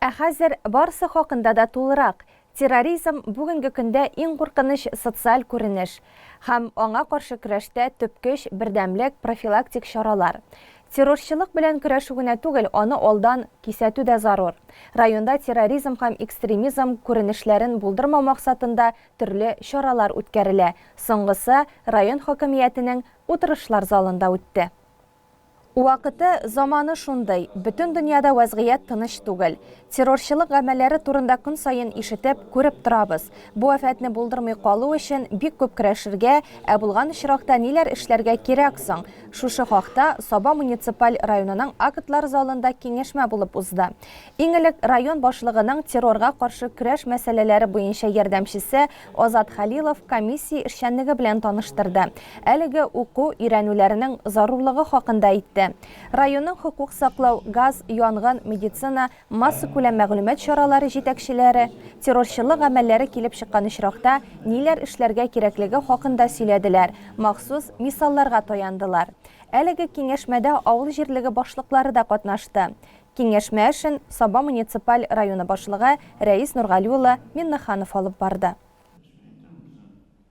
Хәзер барысы хакында да тулырак. Терроризм бүгенге көндә иң куркыныч социаль күренеш һәм аңа каршы көрәштә төп көч бердәмлек профилактик чаралар. Террорчылык белән көрәшү генә түгел, аны алдан кисәтү дә зарур. Районда терроризм һәм экстремизм күренешләрен булдырмау максатында төрле чаралар үткәрелә. Соңгысы район хакимиятенең утырышлар залында үтте. Вакыты заманы шундый, бүтән дөньяда вазгыять тыныч түгел. Террорчылык гамәлләре турында көн сайын ишетеп, күреп торабыз. Бу афәтне булдырмый калу өчен бик күп көрәшергә, булган очракта ниләр эшләргә кирәк соң? Шушы хакта Саба муниципаль районының актлар залында киңәшмә булып узды. Иң элек район башлыгының террорга каршы көрәш мәсьәләләре буенча ярдәмчесе Азат Халилов комиссия эшчәнлеге белән таныштырды. Әлеге уку өйрәнүләренең зарурлыгы хакында әйтте. Районның хукук саклау, газ, янгын, медицина, масса күләм мәгълүмат чаралары җитәкчеләре террорчылык гамәлләре килеп чыккан очракта ниләр эшләргә кирәклеге хакында сөйләделәр, махсус мисалларга таяндылар. Әлеге киңәшмәдә авыл җирлеге башлыклары да катнашты. Киңәшмә эшен Саба муниципаль районы башлыгы Рәис Нургали улы Миннаханов алып барды.